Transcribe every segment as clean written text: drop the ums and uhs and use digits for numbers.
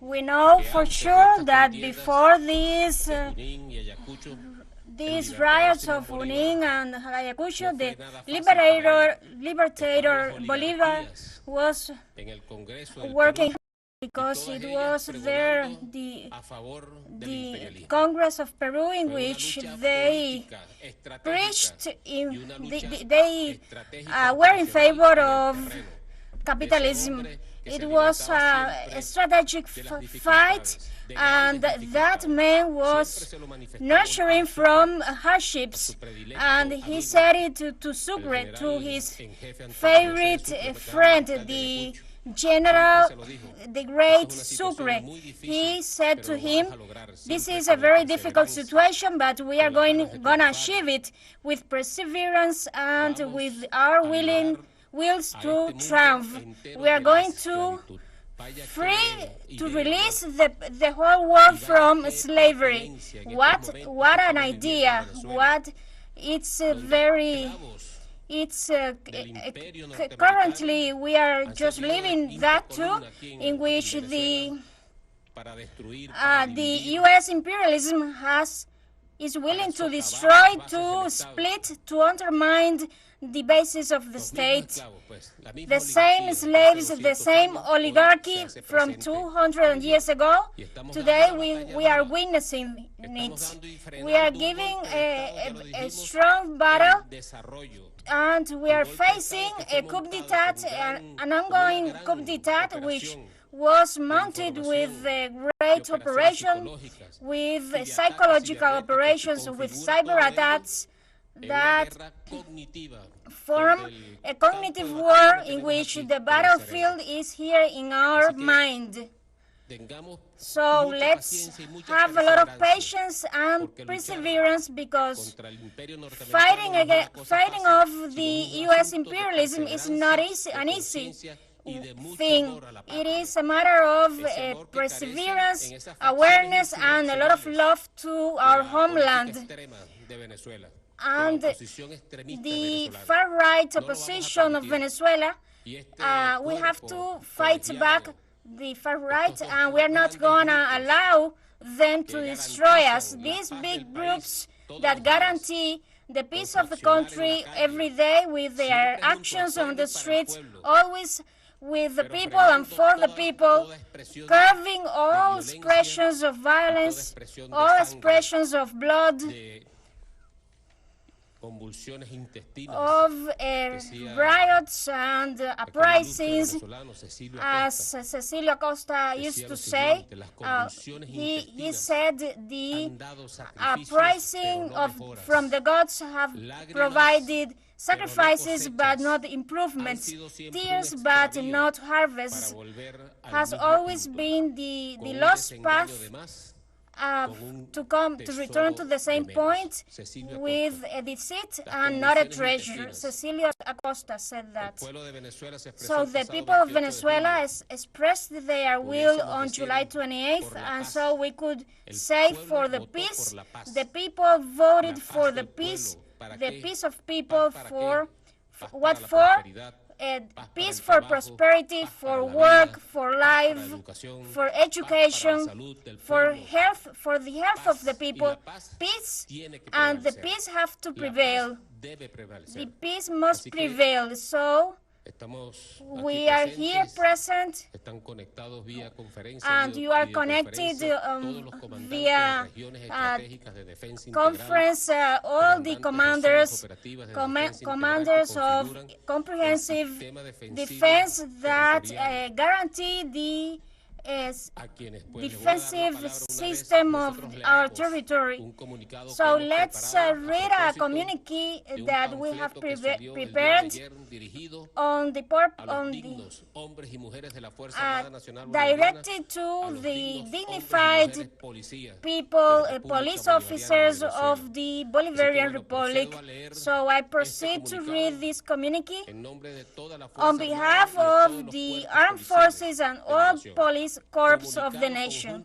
We know for sure that before these riots of Junín and Ayacucho, the liberator Bolívar was working because it was there the Congress of Peru in which they preached, they were in favor of capitalism. It was a strategic fight, and that man was nurturing from hardships, and he said it to Sucre, to his favorite friend, the General, the great Sucre. He said to him, "This is a very difficult situation, but we are gonna achieve it with perseverance and with our wills to triumph. We are going to release the whole world from slavery." What an idea! Currently we are just living that too, in which the U.S. imperialism is willing to destroy, to split, to undermine the basis of the state. The same slaves, the same oligarchy from 200 years ago, today we are witnessing it. We are giving a strong battle, and we are facing a coup d'etat, an ongoing coup d'etat, which was mounted with a great operation, with psychological operations, with cyber attacks that form a cognitive war in which the battlefield is here in our mind. So let's have a lot of patience and perseverance, because fighting off the U.S. imperialism is not an easy thing. It is a matter of perseverance, awareness, and a lot of love to our homeland. And the far-right opposition of Venezuela, we have to fight back the far-right, and we're not gonna allow them to destroy us. These big groups that guarantee the peace of the country every day with their actions on the streets, always with the people and for the people, curbing all expressions of violence, all expressions of blood, of riots and uprisings, as Cecilio Acosta used to say. He said the uprising from the gods have provided sacrifices but not improvements, tears but not harvests, has always been the lost path to return to the same point with a deceit and not a treasure. Cecilio Acosta said that. So the people of Venezuela expressed their will on July 28th, and so we could say for the peace, the people voted for the peace of people, for what for? Peace, for prosperity, for work, for life, for education, for health, for the health of the people. Peace, and the peace have to prevail. The peace must prevail. So we are here present, and you are connected via conference, all the commanders of comprehensive defense that guarantee the defensive system of our territory. So let's read a communique that we have prepared directed to the dignified people, police officers of the Bolivarian Republic. So I proceed to read this communique on behalf of the armed forces and all police corps of the nation.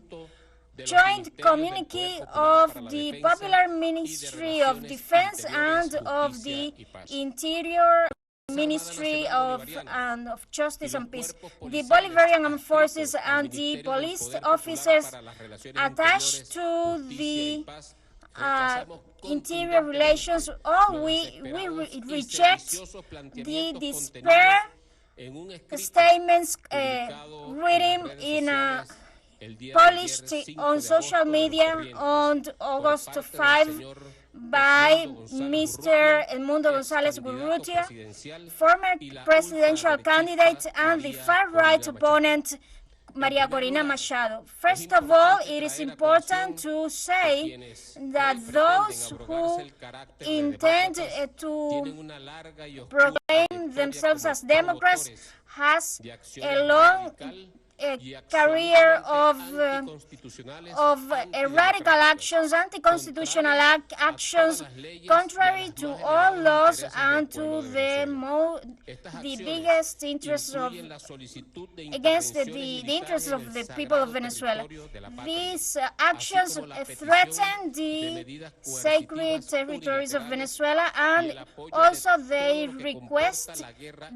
Joint communique of the Popular Ministry of Defense and of the Interior Ministry of Justice and Peace. The Bolivarian Armed Forces and the police officers attached to the interior relations, we reject the despair statements written in published on social media on August 5 by Mr. Edmundo González Gurrutia, former presidential candidate, and the far-right opponent, Maria Corina Machado. First of all, it is important to say that those who intend to proclaim themselves as Democrats has a long career of radical actions, anti-constitutional actions, contrary to all laws and to the biggest interests of, against the interests of the people of Venezuela. These actions threaten the sacred territories of Venezuela, and also they request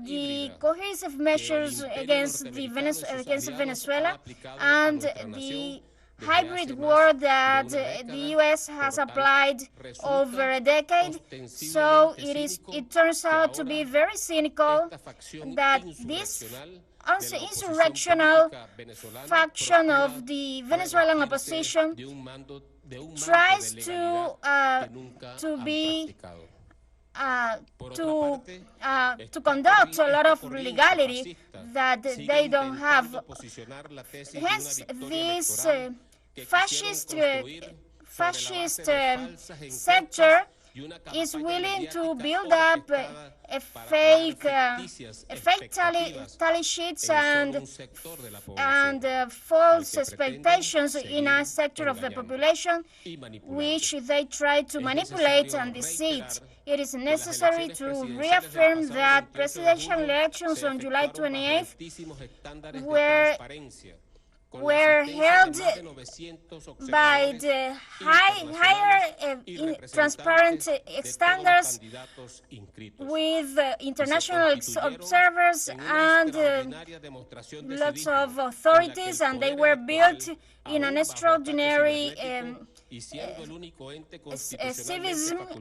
the cohesive measures against Venezuela and the hybrid war that the U.S. has applied over a decade. So it turns out to be very cynical that this insurrectional faction of the Venezuelan opposition tries to conduct a lot of legality that they don't have. Hence, this fascist sector is willing to build up a fake tally sheets and false expectations in a sector of the population, which they try to manipulate and deceive. It is necessary to reaffirm that presidential elections on July 28th were held by the higher transparent standards with international observers and lots of authorities, and they were built in an extraordinary civism,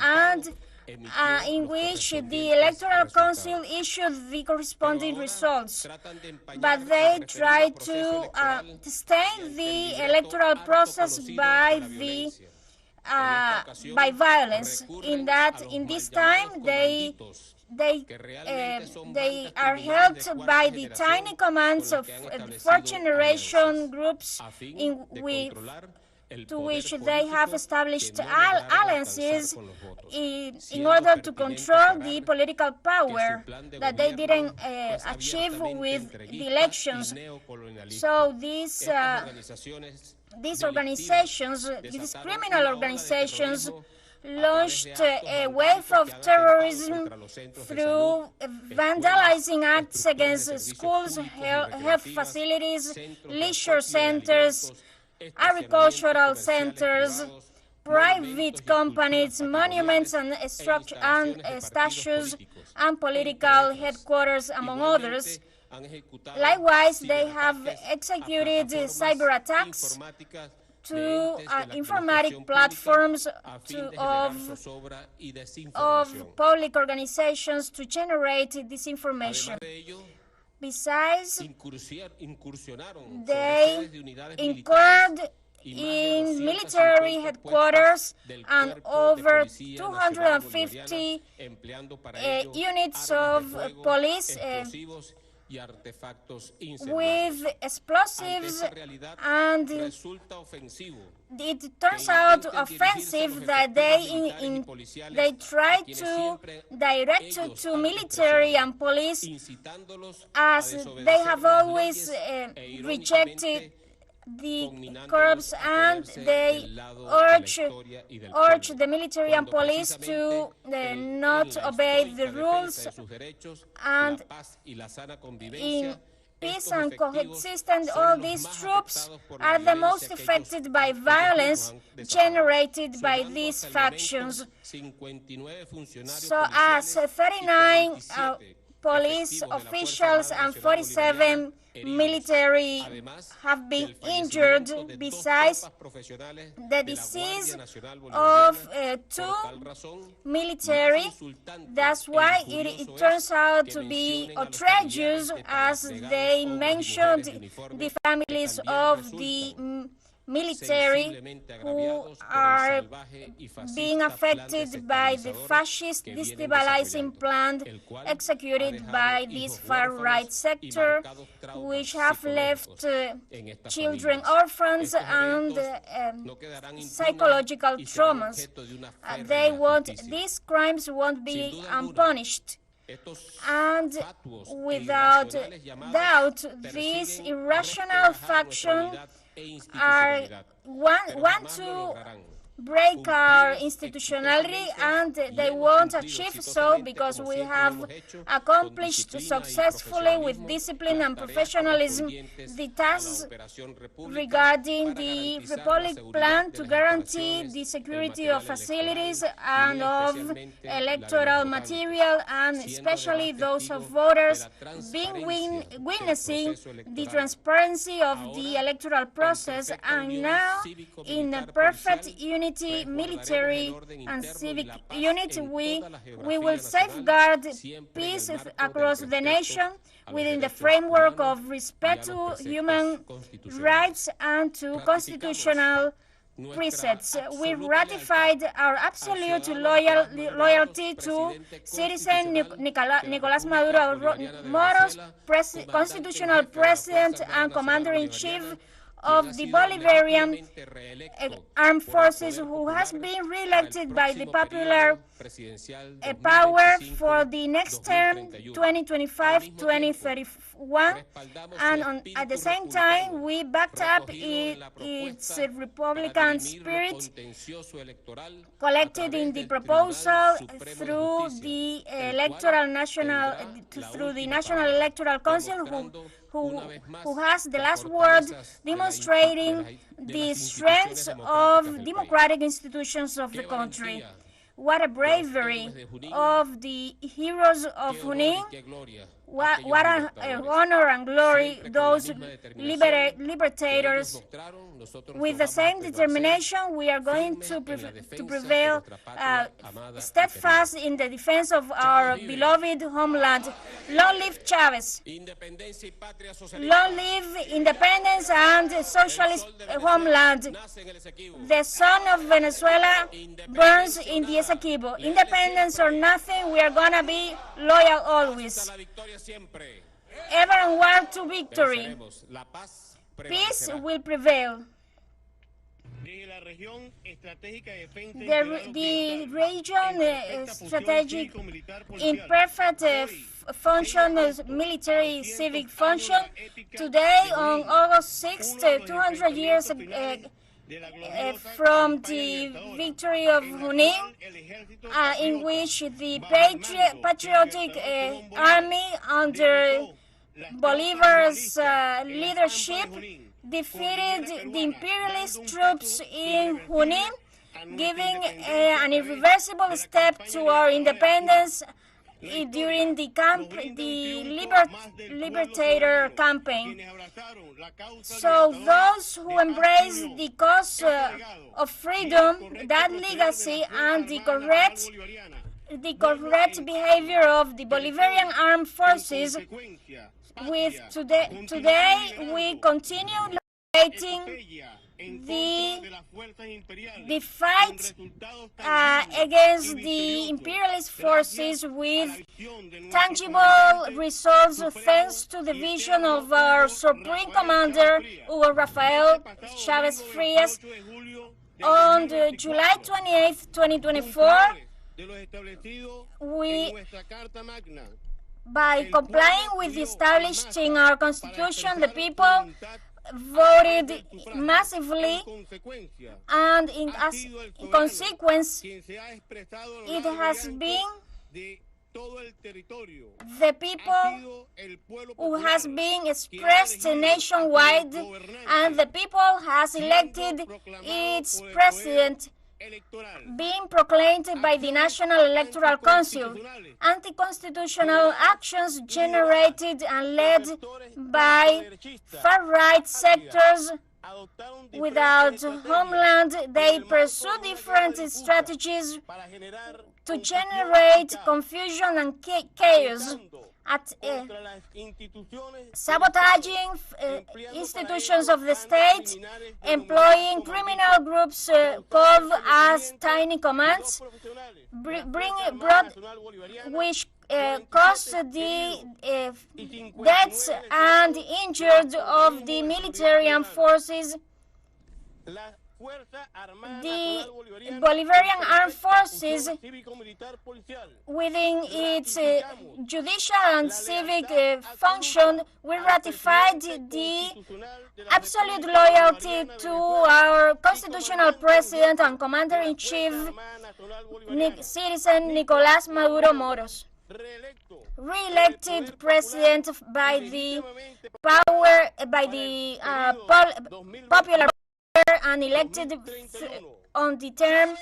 and in which the Electoral Council issued the corresponding results. But they tried to stain the electoral process by violence. In this time, they are helped by the tiny commands of fourth generation groups to which they have established alliances in order to control the political power that they didn't achieve with the elections. So these organizations, these criminal organizations, launched a wave of terrorism through vandalizing acts against schools, health facilities, leisure centers, agricultural centers, private companies, monuments and statues, and political headquarters, among others. Likewise, they have executed cyber attacks to informatic platforms of public organizations to generate disinformation. Besides, they incurred in military headquarters and over 250 units of police with explosives, and it turns out offensive that they try to direct to military and police, as they have always rejected the corps, and they urge the military and police to not obey the rules, and peace and coexistence, all these troops are the most affected by violence generated by these factions. So as 39 police officials and 47 military have been injured, besides the decease of 2 military. That's why it turns out to be outrageous, as they mentioned the families of the military who are being affected by the fascist destabilizing plan executed by this far-right sector, which have left children orphans and psychological traumas. These crimes won't be unpunished. And without doubt, this irrational faction want to break our institutionality, and they won't achieve so because we have accomplished successfully with discipline and professionalism the tasks regarding the Republic plan to guarantee the security of facilities and of electoral material, and especially those of voters, being witnessing the transparency of the electoral process, and now in a perfect unity, military and civic unit, we will safeguard peace across the nation within the framework of respect to human rights and to constitutional precepts. We ratified our absolute loyalty to citizen Nicolás Maduro Moros, constitutional president and commander-in-chief of the Bolivarian Armed Forces, who has been re-elected by the popular power for the next term, 2025-2031, and at the same time, we backed up its Republican spirit collected in the proposal through the National Electoral Council, who has the last word, demonstrating the strength of democratic institutions of the country. What a bravery of the heroes of Junín. What an honor and glory, those libertators. With the same determination, we are going to prevail steadfast in the defense of our beloved homeland. Long live Chavez. Long live independence and socialist homeland. The sun of Venezuela burns in the Essequibo. Independence or nothing, we are going to be loyal always. Ever and war to victory. Peace will prevail. The region strategic in perfect function, military civic function. Today, on August 6th, 200 years from the victory of Junín, in which the patriotic army under Bolivar's leadership defeated the imperialist troops in Junín, giving an irreversible step to our independence during the Liberator campaign. So those who embrace the cause of freedom, that legacy, and the correct behavior of the Bolivarian Armed Forces, today we continue liberating the fight against the imperialist forces with tangible results, thanks to the vision of our Supreme Commander, Hugo Rafael Chavez Frias. On July 28, 2024, by complying with the established in our Constitution, the people voted massively, and in consequence, it has been the people who has been expressed nationwide, and the people has elected its president, being proclaimed by the National Electoral Council. Anti-constitutional actions generated and led by far-right sectors without homeland, they pursue different strategies to generate confusion and chaos, sabotaging institutions of the state, employing criminal groups called as tiny commands, which caused the deaths and injured of the military and forces. The Bolivarian Armed Forces, within its judicial and civic function, we ratified the absolute loyalty to our constitutional president and commander-in-chief, citizen Nicolás Maduro Moros, re-elected president by the popular and elected on the term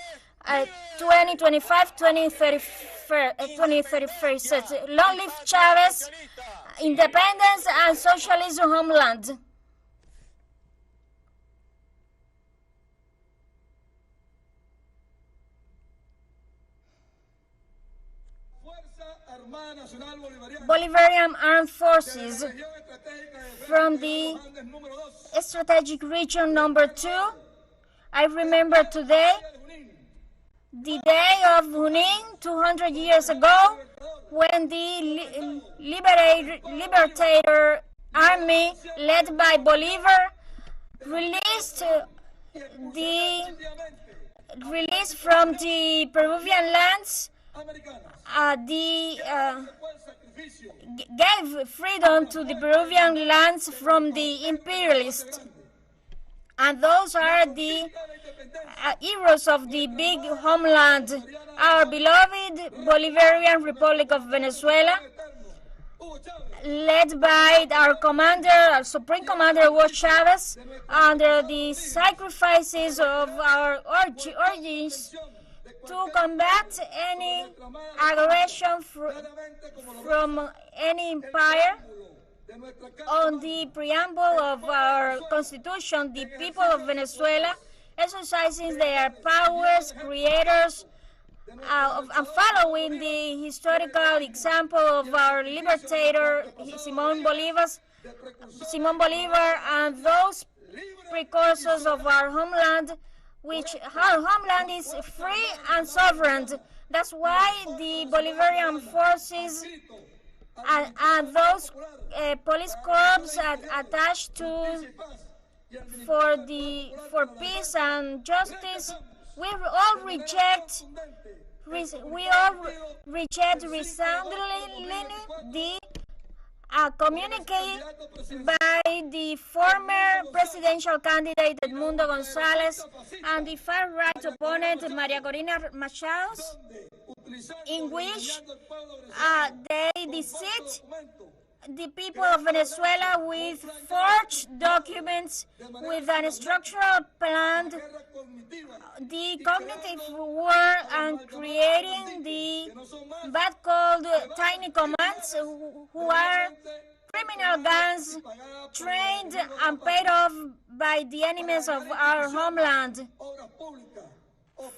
2025-2031. Long live Chavez, independence and socialism homeland. Bolivarian Armed Forces from the strategic region number 2. I remember today the day of Junin 200 years ago, when the Liberator Army led by Bolivar released from the Peruvian lands, gave freedom to the Peruvian lands from the imperialists. And those are the heroes of the big homeland, our beloved Bolivarian Republic of Venezuela, led by our commander, our Supreme Commander Hugo Chavez, under the sacrifices of our origins to combat any aggression from any empire. On the preamble of our constitution, the people of Venezuela, exercising their powers, creators, and following the historical example of our liberator, Simón Bolívar, and those precursors of our homeland, which our homeland is free and sovereign. That's why the Bolivarian forces and those police corps attached to for peace and justice, we all reject resoundingly the communique by the former presidential candidate Edmundo González and the far-right opponent María Corina Machado, in which they deceit the people of Venezuela with forged documents, with an structural plan, the cognitive war, and creating the bad called tiny commands, who are criminal gangs trained and paid off by the enemies of our homeland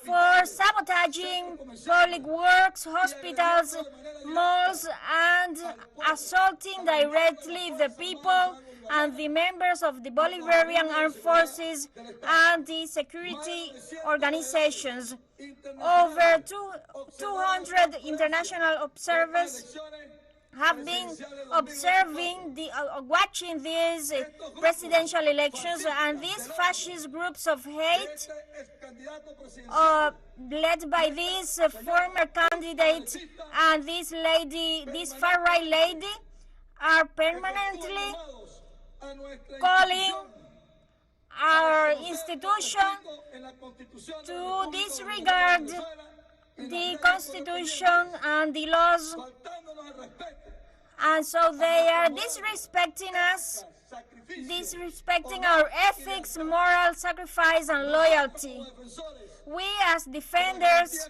for sabotaging public works, hospitals, malls, and assaulting directly the people and the members of the Bolivarian Armed Forces and the security organizations. Over 200 international observers have been watching these presidential elections, and these fascist groups of hate, led by this former candidate and this far-right lady, are permanently calling our institution to disregard the Constitution and the laws, and so they are disrespecting us, disrespecting our ethics, moral sacrifice, and loyalty. We, as defenders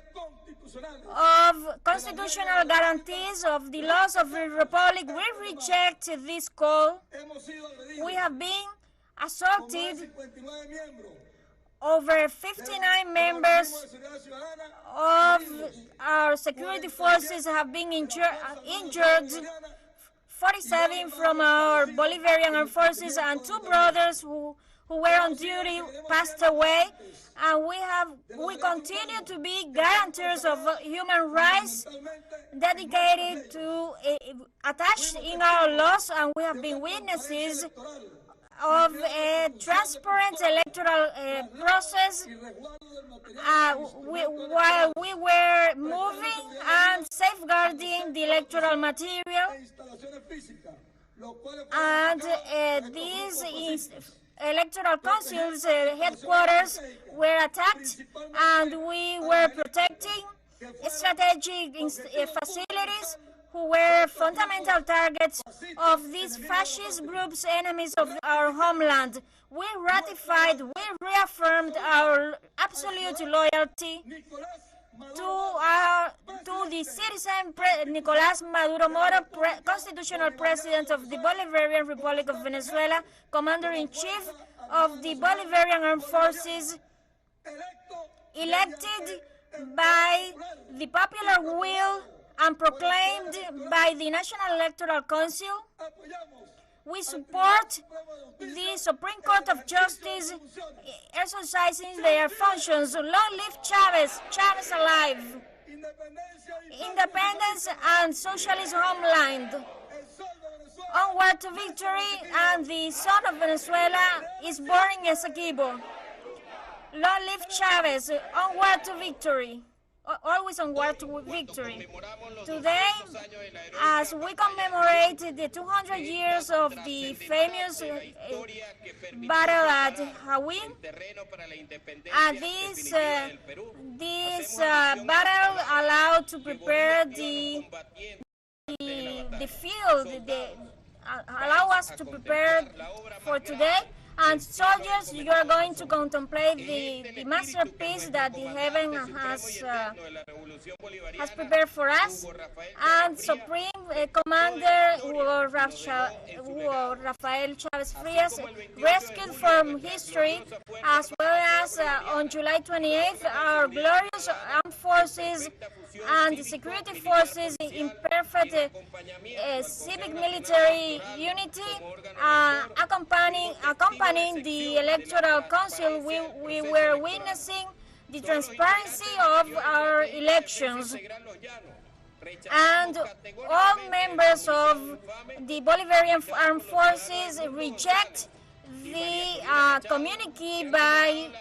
of constitutional guarantees of the laws of the Republic, we reject this call. We have been assaulted. Over 59 members of our security forces have been injured. 47 from our Bolivarian Armed Forces and 2 brothers who were on duty passed away. And we continue to be guarantors of human rights, dedicated to attached in our laws, and we have been witnesses of a transparent electoral process while we were moving and safeguarding the electoral material. And these electoral councils' headquarters were attacked, and we were protecting strategic facilities who were fundamental targets of these fascist groups, enemies of our homeland. We ratified, we reaffirmed our absolute loyalty to the citizen Nicolás Maduro Moros, constitutional president of the Bolivarian Republic of Venezuela, commander-in-chief of the Bolivarian Armed Forces, elected by the popular will and proclaimed by the National Electoral Council. We support the Supreme Court of Justice exercising their functions. Long live Chavez, Chavez alive. Independence and socialist homeland. Onward to victory, and the son of Venezuela is born in Essequibo. Long live Chavez, onward to victory. Always onward to victory. Today, as we commemorate the 200 years of the famous battle at Hawin, and this battle allowed to prepare the field, allow us to prepare for today. And soldiers, you are going to contemplate the masterpiece that the heaven has prepared for us. And Supreme Commander Hugo Rafael Chavez Frias, rescued from history, as well as on July 28th, our glorious armed forces and the security forces in perfect civic military unity, accompanying the electoral council. We were witnessing the transparency of our elections, and all members of the Bolivarian Armed Forces reject the communique by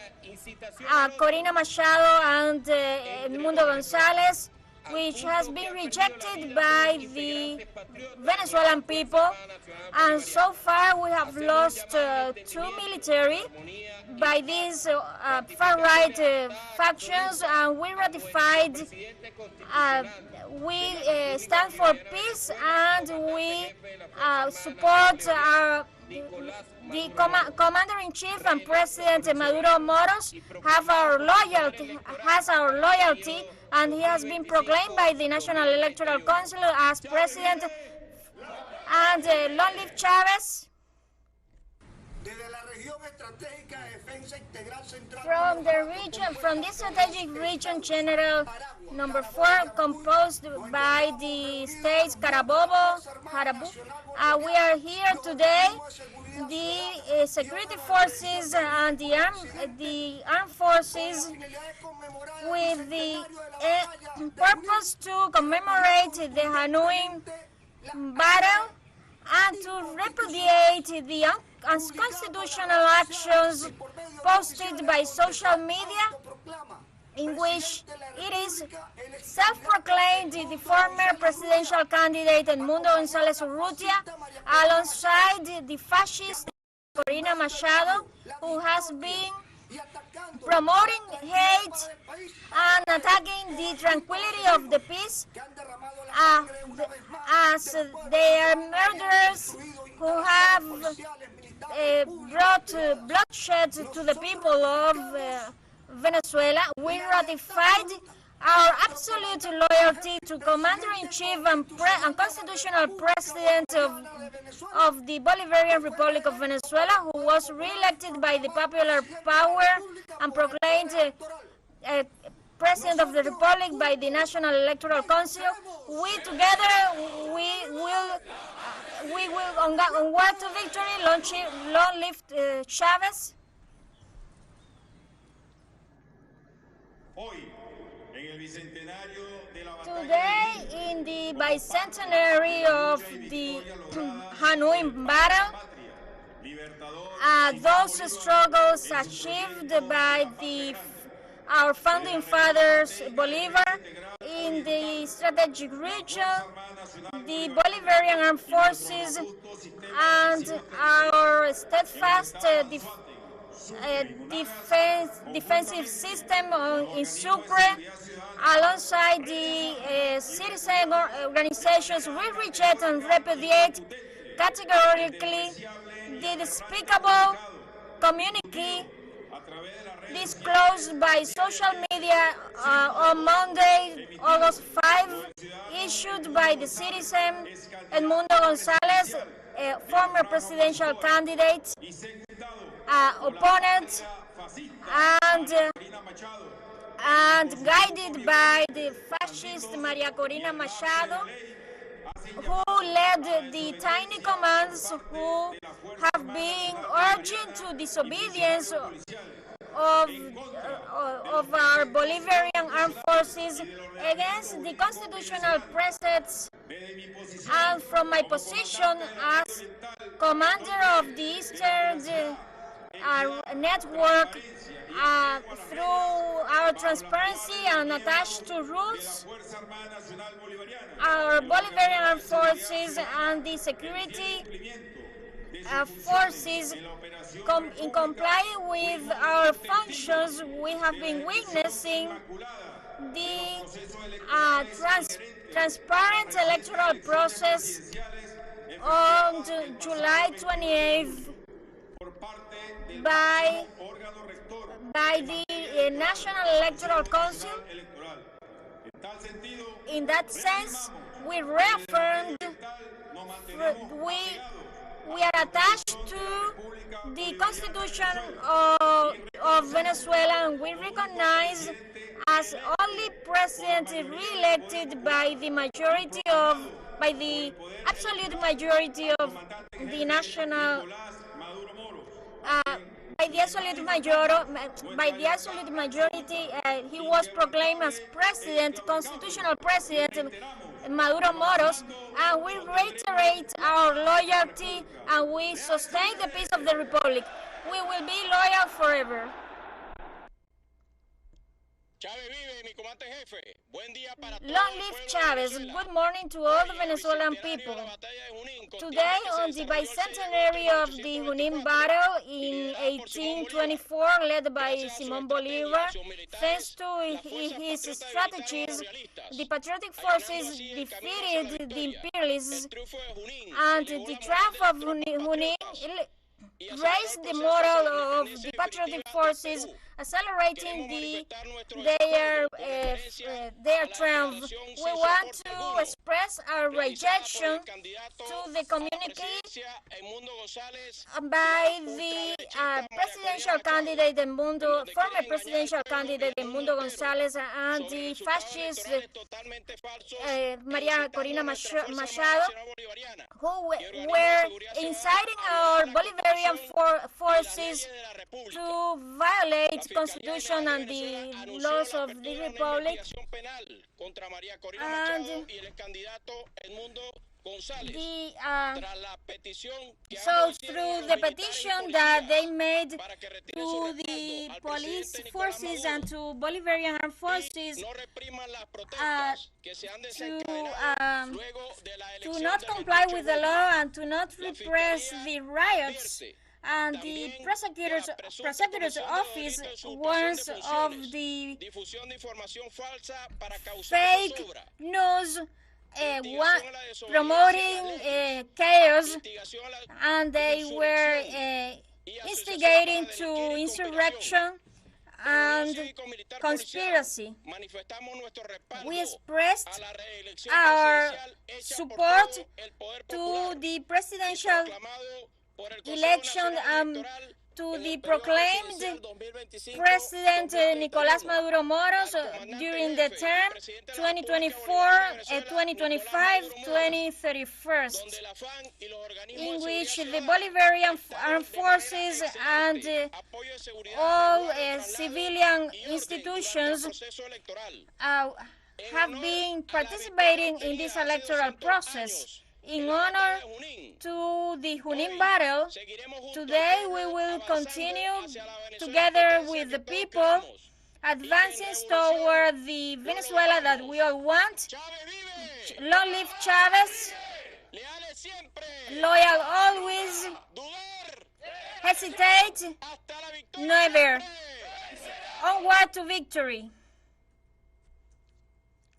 Corina Machado and Mundo Gonzalez, which has been rejected by the Venezuelan people. And so far we have lost 2 military by these far-right factions, and we ratified, we stand for peace, and we support the Commander-in-Chief and President Maduro Moros has our loyalty, and he has been proclaimed by the National Electoral Council as president. And long live Chavez. From the strategic region general number 4, composed by the states Carabobo, Harabu, we are here today. The security forces and the armed forces, with the purpose to commemorate the Hanoi battle and to repudiate the unconstitutional actions posted by social media, in which it is self-proclaimed the former presidential candidate Edmundo González Urrutia, alongside the fascist Corina Machado, who has been promoting hate and attacking the tranquility of the peace, as they are murderers who have brought bloodshed to the people of Venezuela. We ratified our absolute loyalty to Commander-in-Chief and Constitutional President of the Bolivarian Republic of Venezuela, who was re-elected by the popular power and proclaimed President of the Republic by the National Electoral Council. We together, we will on War to Victory. Long live Chavez. Today, in the bicentenary of the Junín battle, those struggles achieved by our founding fathers, Bolivar, in the strategic region, the Bolivarian Armed Forces, and our steadfast defensive system in Sucre, alongside the citizen organizations, we reject and repudiate categorically the despicable communique disclosed by social media on Monday, August 5, issued by the citizen Edmundo González, a former presidential candidate, opponent, and guided by the fascist Maria Corina Machado, who led the tiny commands who have been urging to disobedience of our Bolivarian Armed Forces against the constitutional precepts. And from my position as commander of the Eastern network, through our transparency and attached to rules, our Bolivarian Armed Forces and the security forces, in complying with our functions, we have been witnessing the transparent electoral process on July 28th by the National Electoral Council. In that sense, we reaffirmed, we are attached to the Constitution of Venezuela, and we recognize as only president re-elected by the absolute majority of the national, by the absolute majority, he was proclaimed as president, constitutional president, Maduro Moros, and we reiterate our loyalty and we sustain the peace of the Republic. We will be loyal forever. Long live Chavez. Good morning to all the Venezuelan people. Today, on the bicentenary of the Junín battle in 1824, led by Simón Bolívar, thanks to his strategies, the patriotic forces defeated the imperialists, and the triumph of Junín raised the morale of the patriotic forces, accelerating their triumph. We want to express our rejection to the communique by the presidential candidate former presidential candidate Edmundo González, and the fascist Maria Corina Machado, who were inciting our Bolivarian forces to violate the Constitution and the laws of the Republic. And so through the petition that they made to the police forces and to Bolivarian Armed Forces to not comply with the law and to not repress the riots And the prosecutor's office warns of the fake news promoting chaos, and they were instigating to insurrection and conspiracy. We expressed our support to the presidential election to the proclaimed President Nicolás Maduro Moros during the term 2024-2025-2031, in which the Bolivarian Armed Forces and all civilian institutions have been participating in this electoral process. In honor to the Junín battle, today we will continue together with the people advancing toward the Venezuela that we all want. Long live Chavez, loyal always, hesitate never, onward to victory,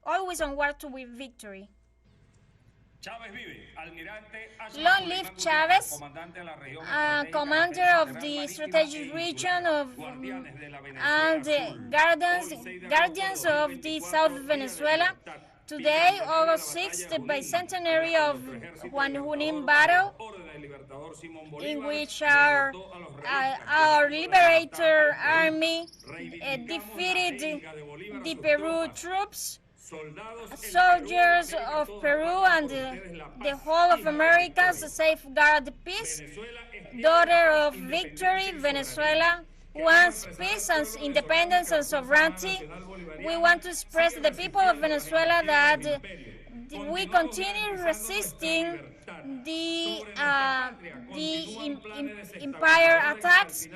always onward to victory. Long live Chavez, commander of the strategic region and guardians of the South Venezuela. Today, August 6th, the Bicentenary of Junín battle, in which our liberator army defeated the Peru troops, soldiers of Peru and the whole of America to safeguard peace. Daughter of victory, Venezuela wants peace and independence and sovereignty. We want to express to the people of Venezuela that we continue resisting the empire attacks.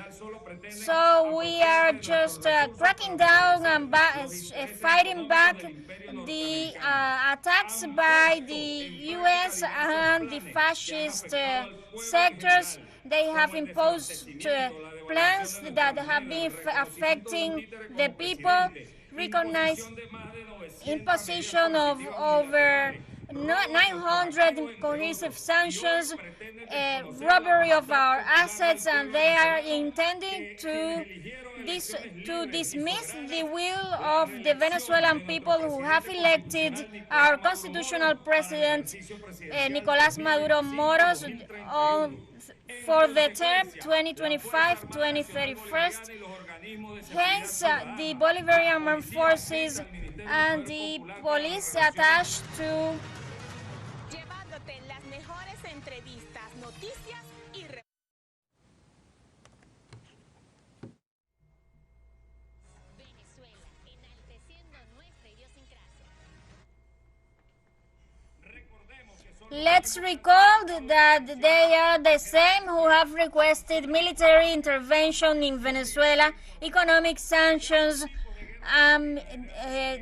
So we are just cracking down and fighting back the attacks by the U.S. and the fascist sectors. They have imposed plans that have been affecting the people. Recognize imposition of over 900 cohesive sanctions, robbery of our assets, and they are intending to dismiss the will of the Venezuelan people who have elected our constitutional president, Nicolás Maduro Moros, for the term 2025-2031. Hence, the Bolivarian Armed Forces and the police attached to Let's recall that they are the same who have requested military intervention in Venezuela, economic sanctions,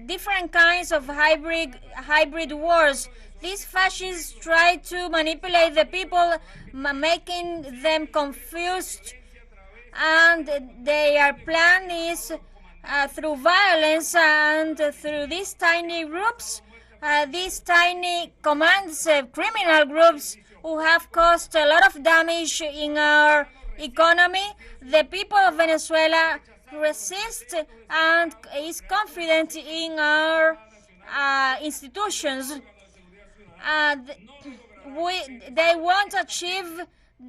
different kinds of hybrid wars. These fascists try to manipulate the people, making them confused, and their plan is through violence and through these tiny groups, these tiny commands, criminal groups who have caused a lot of damage in our economy. The people of Venezuela resist and is confident in our institutions. They won't achieve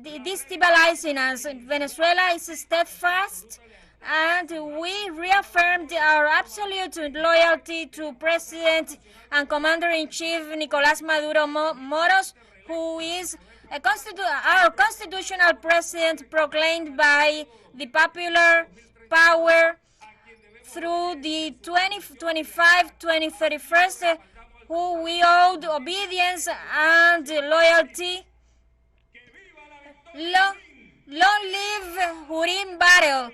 destabilizing us. Venezuela is steadfast, and we reaffirmed our absolute loyalty to President and Commander-in-Chief Nicolás Maduro Moros, who is our constitutional president proclaimed by the popular power through the 2025-2031, who we owed obedience and loyalty. Long live Junín battle.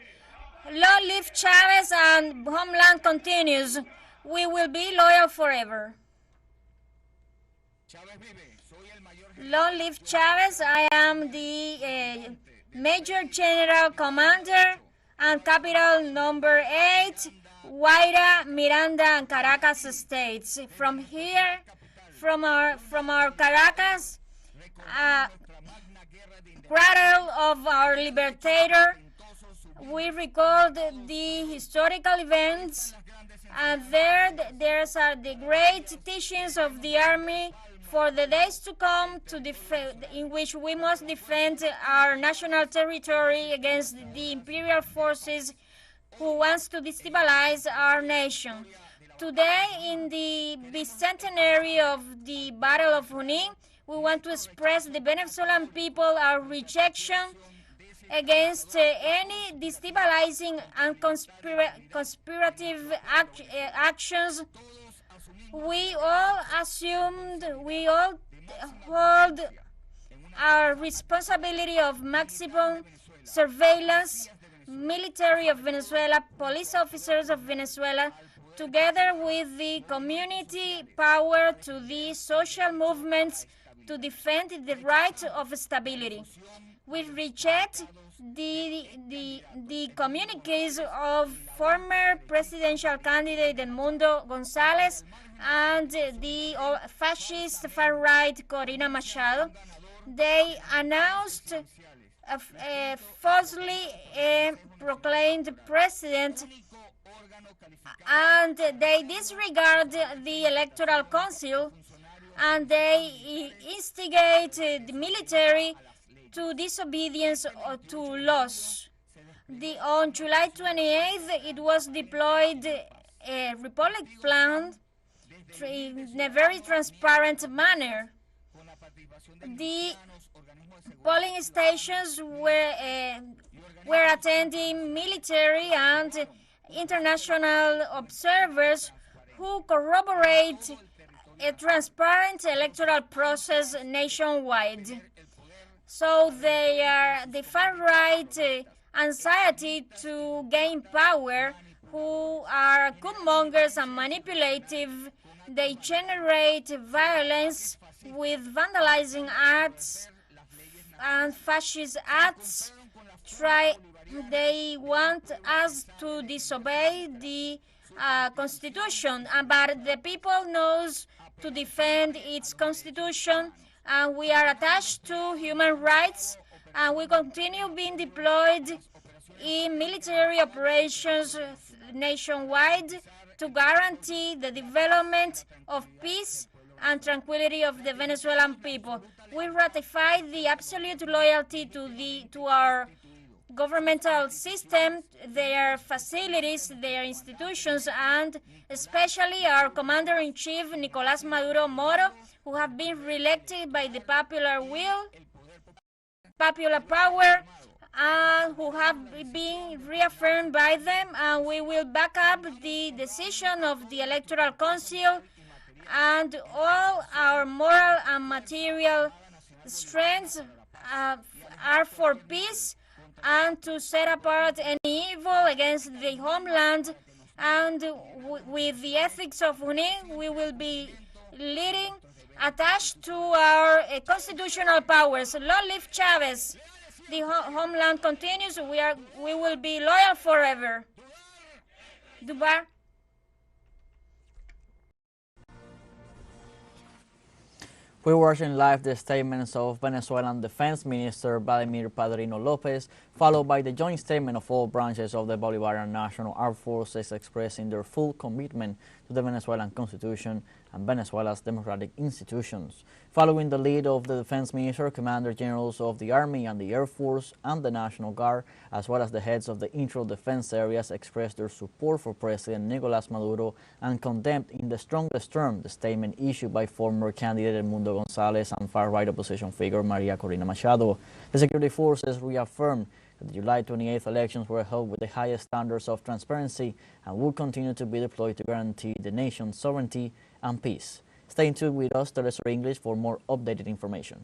Long live Chavez, and homeland continues. We will be loyal forever. Long live Chavez. I am the Major General Commander, and capital number 8, Guaira, Miranda, and Caracas states. From here, from our Caracas, cradle of our liberator, we record the historical events, and there's the great teachings of the army for the days to come, in which we must defend our national territory against the imperial forces who wants to destabilize our nation. Today, in the Bicentenary of the Battle of Junín, we want to express the Venezuelan people our rejection against any destabilizing and conspirative actions. We all hold our responsibility of maximum surveillance, military of Venezuela, police officers of Venezuela, together with the community power to the social movements to defend the right of stability. We reject the communiques of former presidential candidate Edmundo González and the fascist far-right Corina Machado. They announced a falsely proclaimed president, and they disregard the Electoral Council, and they instigate the military to disobedience or to laws. On July 28th, it was deployed a Republic plan in a very transparent manner. The polling stations were attending military and international observers who corroborate a transparent electoral process nationwide. So the far-right anxiety to gain power, who are cupmongers and manipulative, they generate violence with vandalizing acts and fascist acts. They want us to disobey the Constitution, but the people knows to defend its Constitution, and we are attached to human rights, and we continue being deployed in military operations nationwide to guarantee the development of peace and tranquility of the Venezuelan people. We ratify the absolute loyalty to our governmental system, their facilities, their institutions, and especially our Commander-in-Chief, Nicolás Maduro Moros, who have been re-elected by the popular will, popular power, and who have been reaffirmed by them, and we will back up the decision of the Electoral Council, and all our moral and material strengths are for peace and to set apart any evil against the homeland, and with the ethics of Junín, we will be leading attached to our constitutional powers. Long live Chavez. The homeland continues. We will be loyal forever. Dubar. We're watching live the statements of Venezuelan Defense Minister Vladimir Padrino Lopez, followed by the joint statement of all branches of the Bolivarian National Armed Forces expressing their full commitment to the Venezuelan Constitution and Venezuela's democratic institutions. Following the lead of the Defense Minister, Commander Generals of the Army and the Air Force and the National Guard, as well as the heads of the integral defense areas, expressed their support for President Nicolas Maduro and condemned in the strongest terms the statement issued by former candidate Edmundo González and far-right opposition figure Maria Corina Machado. The security forces reaffirmed that the July 28th elections were held with the highest standards of transparency and will continue to be deployed to guarantee the nation's sovereignty and peace. Stay in tune with us, teleSUR English, for more updated information.